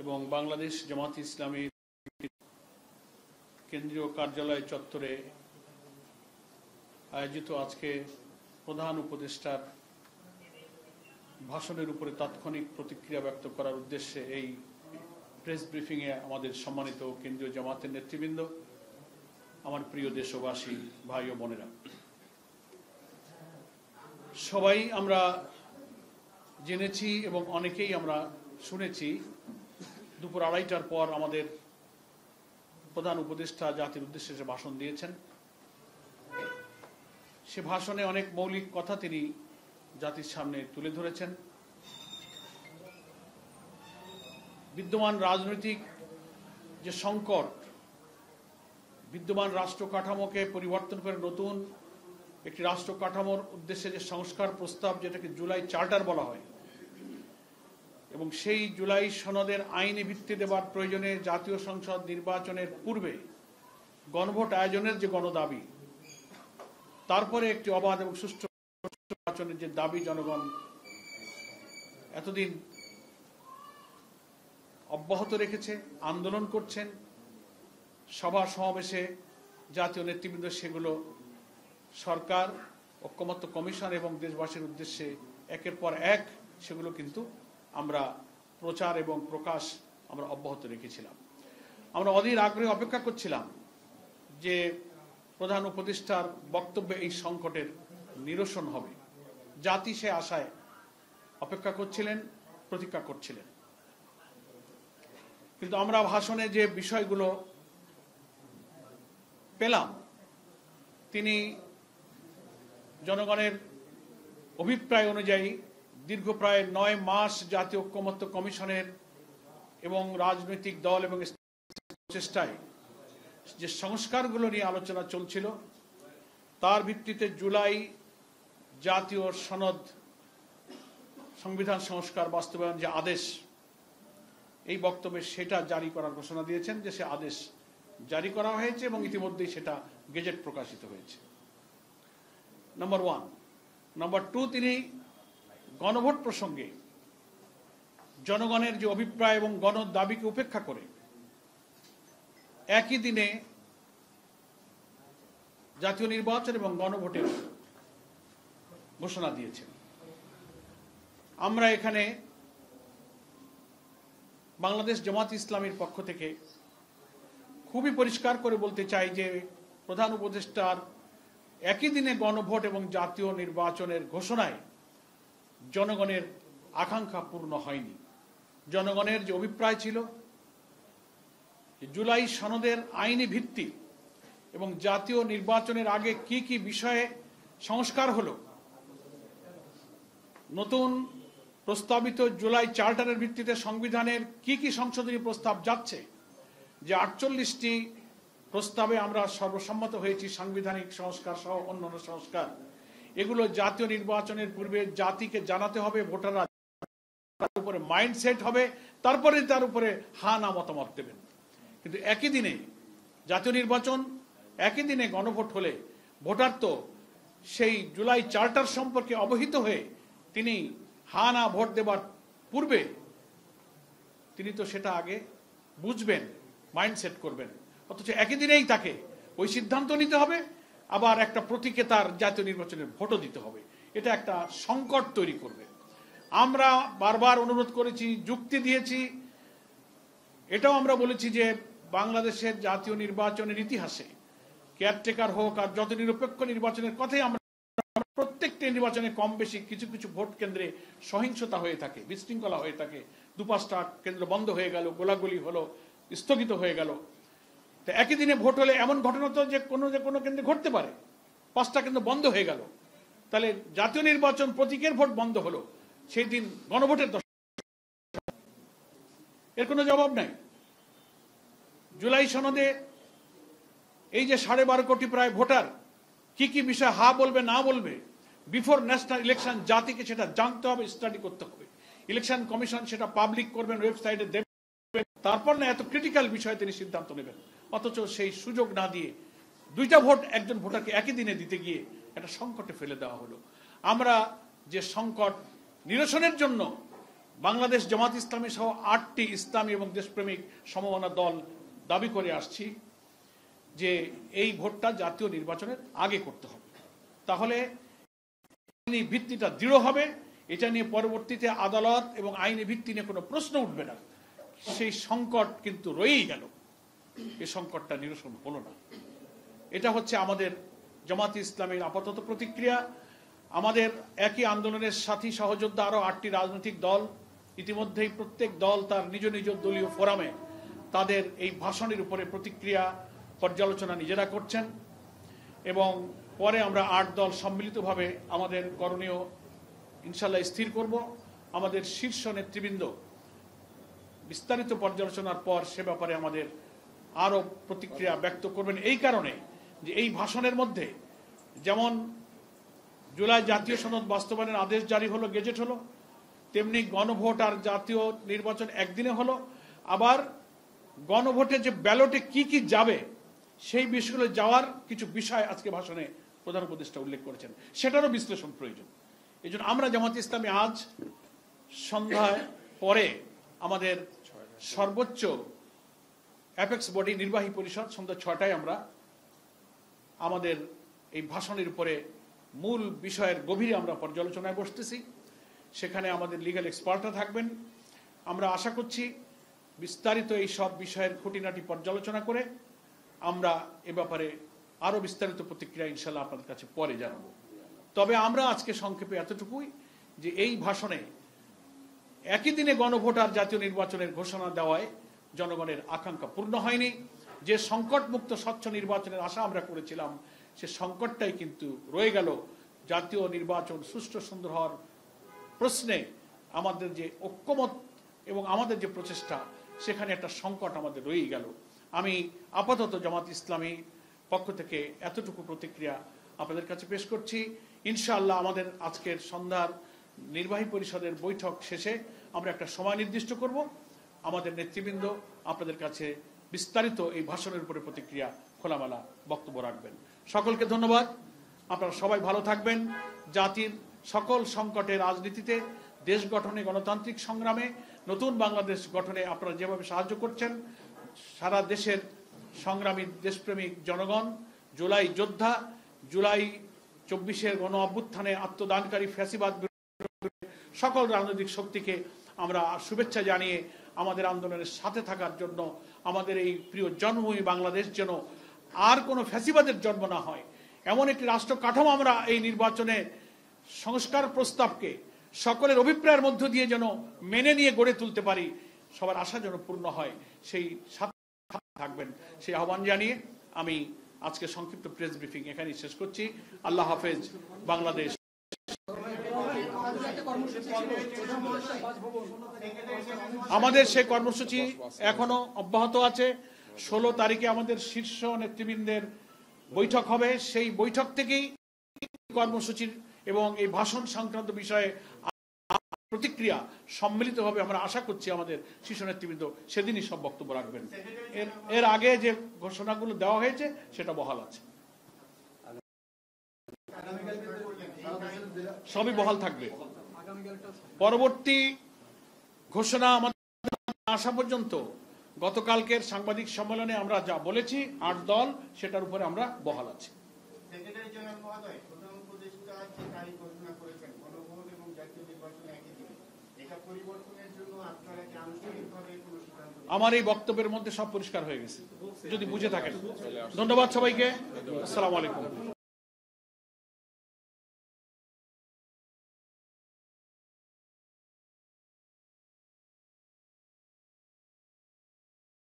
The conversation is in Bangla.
এবং বাংলাদেশ জামাত ইসলামী কেন্দ্রীয় কার্যালয় চত্বরে আয়োজিত আজকে প্রধান উপদেষ্টার ভাষণের উপরে তাৎক্ষণিক প্রতিক্রিয়া ব্যক্ত করার উদ্দেশ্যে এই প্রেস ব্রিফিংয়ে আমাদের সম্মানিত কেন্দ্রীয় জামাতের নেতৃবৃন্দ, আমার প্রিয় দেশবাসী ভাই ও বোনেরা, সবাই আমরা জেনেছি এবং অনেকেই আমরা শুনেছি দুপুর 2:30টার পর আমাদের প্রধান উপদেষ্টা জাতির উদ্দেশ্যে যে ভাষণ দিয়েছেন, সে ভাষণে অনেক মৌলিক কথা তিনি জাতির সামনে তুলে ধরেছেন। বিদ্যমান রাজনৈতিক যে সংকট, বিদ্যমান রাষ্ট্র কাঠামোকে পরিবর্তন করে নতুন একটি রাষ্ট্র কাঠামোর উদ্দেশ্যে যে সংস্কার প্রস্তাব, যেটাকে জুলাই চার্টার বলা হয়, এবং সেই জুলাই সনদের আইনি ভিত্তি দেওয়ার প্রয়োজনে জাতীয় সংসদ নির্বাচনের পূর্বে গণভোট আয়োজনের যে গণদাবি, তারপরে একটি অবাধ এবং সুষ্ঠু নির্বাচনের যে দাবি জনগণ এতদিন অব্যাহত রেখেছে, আন্দোলন করছেন, সভা সমাবেশে জাতীয় নেতৃবৃন্দ সেগুলো সরকার, ঐকমত্য কমিশন এবং দেশবাসীর উদ্দেশ্যে একের পর এক সেগুলো কিন্তু আমরা প্রচার এবং প্রকাশ আমরা অব্যাহত রেখেছিলাম। আমরা অধীর আগ্রহে অপেক্ষা করছিলাম যে প্রধান উপদেষ্টার বক্তব্যে এই সংকটের নিরসন হবে। জাতি সে আশায় অপেক্ষা করছিলেন, প্রতীক্ষা করছিলেন। কিন্তু আমরা ভাষণে যে বিষয়গুলো পেলাম, তিনি জনগণের অভিপ্রায় অনুযায়ী দীর্ঘ প্রায় 9 মাস জাতীয় ঐকমত্য কমিশনের এবং রাজনৈতিক দল এবং প্রচেষ্টায় যে সংস্কারগুলো নিয়ে আলোচনা চলছিল, তার ভিত্তিতে জুলাই জাতীয় সনদ সংবিধান সংস্কার বাস্তবায়ন যে আদেশ, এই বক্তব্যে সেটা জারি করার ঘোষণা দিয়েছেন যে সে আদেশ জারি করা হয়েছে এবং ইতিমধ্যেই সেটা গেজেট প্রকাশিত হয়েছে। নম্বর 1। নম্বর 2, তিনি গণভোট প্রসঙ্গে জনগণের যে অভিপ্রায় এবং গণ দাবিকে উপেক্ষা করে একই দিনে জাতীয় নির্বাচন এবং গণভোটের ঘোষণা দিয়েছেন। আমরা এখানে বাংলাদেশ জামাত ইসলামীর পক্ষ থেকে খুবই পরিষ্কার করে বলতে চাই যে প্রধান উপদেষ্টার একই দিনে গণভোট এবং জাতীয় নির্বাচনের ঘোষণায় জনগণের আকাঙ্ক্ষা পূর্ণ হয়নি। জনগণের যে অভিপ্রায় ছিল জুলাই সনদের আইনি ভিত্তি এবং জাতীয় নির্বাচনের আগে কি কি বিষয়ে সংস্কার হলো, নতুন প্রস্তাবিত জুলাই চার্টারের ভিত্তিতে সংবিধানের কি কি সংশোধনী প্রস্তাব যাচ্ছে, যে 48টি প্রস্তাবে আমরা সর্বসম্মত হয়েছি, সাংবিধানিক সংস্কার সহ অন্যান্য সংস্কার, এগুলো জাতীয় নির্বাচনের পূর্বে জাতিকে জানাতে হবে, ভোটাররা তার উপরে মাইন্ডসেট হবে, তারপরে তার উপরে হা না মতামত দেবেন। কিন্তু একই দিনে জাতীয় নির্বাচন, একই দিনে গণভোট হলে ভোটার তো সেই জুলাই চার্টার সম্পর্কে অবহিত হয়ে তিনি হা না ভোট দেবার পূর্বে তিনি তো সেটা আগে বুঝবেন, মাইন্ডসেট করবেন। অথচ একই দিনেই তাকে ওই সিদ্ধান্ত নিতে হবে, আবার একটা প্রতীকে তার জাতীয় নির্বাচনের ভোটও দিতে হবে। এটা একটা সংকট তৈরি করবে। আমরা বারবার অনুরোধ করেছি, যুক্তি দিয়েছি, এটাও আমরা বলেছি যে বাংলাদেশের জাতীয় নির্বাচনের ইতিহাসে কেয়ারটেকার হোক আর যত নিরপেক্ষ নির্বাচনের কথাই আমরা প্রত্যেকটি নির্বাচনে কম বেশি কিছু কিছু ভোট কেন্দ্রে সহিংসতা হয়ে থাকে, বিশৃঙ্খলা হয়ে থাকে। 2-5টা কেন্দ্র বন্ধ হয়ে গেল, গোলাগুলি হলো, স্থগিত হয়ে গেল। তো একই দিনে ভোট হলে এমন ঘটনা তো যে কোনো কেন্দ্রে ঘটতে পারে, 5টা কেন্দ্র বন্ধ হয়ে গেল, তাহলে জাতীয় নির্বাচন প্রতীকের ভোট বন্ধ হলো, সেই দিন গণভোটের এর কোনো জবাব নাই। জুলাই সনদে এই যে 12.5 কোটি প্রায় ভোটার কি কি বিষয় হা বলবে না বলবে, বিফোর ন্যাশনাল ইলেকশন জাতিকে সেটা জানতে হবে, স্টাডি করতে হবে। ইলেকশন কমিশন সেটা পাবলিক করবেন, ওয়েবসাইটে দেবেন, তারপর না এত ক্রিটিক্যাল বিষয়ে তিনি সিদ্ধান্ত নেবেন। অথচ সেই সুযোগ না দিয়ে 2টা ভোট একজন ভোটারকে একই দিনে দিতে গিয়ে একটা সংকটে ফেলে দেওয়া হলো। আমরা যে সংকট নিরসনের জন্য বাংলাদেশ জামাত ইসলামী সহ 8টি ইসলামী এবং দেশপ্রেমিক সমমনা দল দাবি করে আসছি যে এই ভোটটা জাতীয় নির্বাচনের আগে করতে হবে, তাহলে আইনি ভিত্তিটা দৃঢ় হবে। এটা নিয়ে পরবর্তীতে আদালত এবং আইনি ভিত্তি নিয়ে কোনো প্রশ্ন উঠবে না। সেই সংকট কিন্তু রয়েই গেল, এই সংকটটা নিরসন হলো না। এটা হচ্ছে আমাদের জামাত ইসলামের আপাতত প্রতিক্রিয়া। আমাদের একই আন্দোলনের সাথী সহযোদ্ধা আরো 8টি রাজনৈতিক দল ইতিমধ্যেই প্রত্যেক দল তার নিজ নিজ দলীয় ফোরামে তাদের এই ভাষণের উপরে প্রতিক্রিয়া পর্যালোচনা নিজেরা করছেন, এবং পরে আমরা 8 দল সম্মিলিতভাবে আমাদের করণীয় ইনশাল্লাহ স্থির করব। আমাদের শীর্ষ নেতৃবৃন্দ বিস্তারিত পর্যালোচনার পর সে ব্যাপারে আমাদের আরো প্রতিক্রিয়া ব্যক্ত করবেন। এই কারণে যে এই ভাষণের মধ্যে যেমন জুলাই জাতীয় সনদ বাস্তবায়নের আদেশ জারি হলো, গেজেট হলো, তেমনি গণভোট আর জাতীয় নির্বাচন একদিনে হলো। আবার গণভোটে যে ব্যালটে কি কি যাবে সেই বিষয়গুলো যাওয়ার কিছু বিষয় আজকে ভাষণে প্রধান উপদেষ্টা উল্লেখ করেছেন, সেটারও বিশ্লেষণ প্রয়োজন। এই জন্য আমরা জামাত ইসলামী আজ সন্ধ্যায় পরে আমাদের সর্বোচ্চ অ্যাপেক্স বডি নির্বাহী পরিষদ সন্ধ্যা 6টায় আমরা আমাদের এই ভাষণের উপরে মূল বিষয়ের গভীরে আমরা পর্যালোচনায় বসতেছি। সেখানে আমাদের লিগ্যাল এক্সপার্টরা থাকবেন। আমরা আশা করছি বিস্তারিত এই সব বিষয়ের খুঁটিনাটি পর্যালোচনা করে আমরা এ ব্যাপারে আরো বিস্তারিত প্রতিক্রিয়া ইনশাল্লাহ আপনাদের কাছে পরে জানাবো। তবে আমরা আজকে সংক্ষেপে এতটুকুই যে এই ভাষণে একই দিনে গণভোট আর জাতীয় নির্বাচনের ঘোষণা দেওয়ায় জনগণের আকাঙ্ক্ষা পূর্ণ হয়নি। যে সংকটমুক্ত স্বচ্ছ নির্বাচনের আশা আমরা করেছিলাম সে সংকটটাই কিন্তু রয়ে গেল। জাতীয় নির্বাচন সুষ্ঠু সুন্দর হওয়ার প্রশ্নে আমাদের যে ঐক্যমত এবং আমাদের যে প্রচেষ্টা সেখানে একটা সংকট আমাদের রয়েই গেল। আমি আপাতত জামাত ইসলামী পক্ষ থেকে এতটুকু প্রতিক্রিয়া আপনাদের কাছে পেশ করছি। ইনশাআল্লাহ আমাদের আজকের সন্ধ্যার নির্বাহী পরিষদের বৈঠক শেষে আমরা একটা সময় নির্দিষ্ট করব। আমাদের নেতৃবৃন্দ আপনাদের কাছে বিস্তারিত এই ভাষণের উপরে প্রতিক্রিয়া খোলামেলা বক্তব্য রাখবেন। সকলকে ধন্যবাদ। আপনারা সবাই ভালো থাকবেন। জাতির সকল সংকটে, রাজনীতিতে, দেশ গঠনে, গণতান্ত্রিক সংগ্রামে, নতুন বাংলাদেশ গঠনে আপনারা যেভাবে সাহায্য করছেন, সারা দেশের সংগ্রামী দেশপ্রেমিক জনগণ, জুলাই যোদ্ধা, জুলাই 24-এর গণ অভ্যুত্থানে আত্মদানকারী ফ্যাসিবাদ সকল রাজনৈতিক শক্তিকে আমরা শুভেচ্ছা জানিয়ে আমাদের আন্দোলনের সাথে থাকার জন্য, আমাদের এই প্রিয় জন্মভূমি বাংলাদেশ যেন আর কোনো ফ্যাসিবাদের জন্ম না হয়, এমন একটি রাষ্ট্র কাঠামো আমরা এই নির্বাচনে সংস্কার প্রস্তাবকে সকলের অভিপ্রায়ের মধ্য দিয়ে যেন মেনে নিয়ে গড়ে তুলতে পারি, সবার আশা যেন পূর্ণ হয়, সেই সাথে থাকবেন সেই আহ্বান জানিয়ে আমি আজকে সংক্ষিপ্ত প্রেস ব্রিফিং এখানেই শেষ করছি। আল্লাহ হাফেজ। বাংলাদেশ। আমাদের সেই কর্মসূচি এখনো অব্যাহত আছে। 16 তারিখে আমাদের শীর্ষ নেতৃবৃন্দের বৈঠক হবে। সেই বৈঠক থেকেই কর্মসূচির এবং এই ভাষণ সংক্রান্ত বিষয়ে প্রতিক্রিয়া সম্মিলিতভাবে আমরা আশা করছি আমাদের শীর্ষ নেতৃবৃন্দ সেদিনই সব বক্তব্য রাখবেন। এর আগে যে ঘোষণাগুলো দেওয়া হয়েছে সেটা বহাল আছে, সবই বহাল থাকবে। পরবর্তী ঘোষণা আমাদের আসা পর্যন্ত গতকালকের সাংবাদিক সম্মেলনে আমরা যা বলেছি 8 দল, সেটার উপরে আমরা বহাল আছি। আমার এই বক্তব্যের মধ্যে সব পরিষ্কার হয়ে গেছে, যদি বুঝে থাকেন। ধন্যবাদ সবাইকে। আসসালামু আলাইকুম।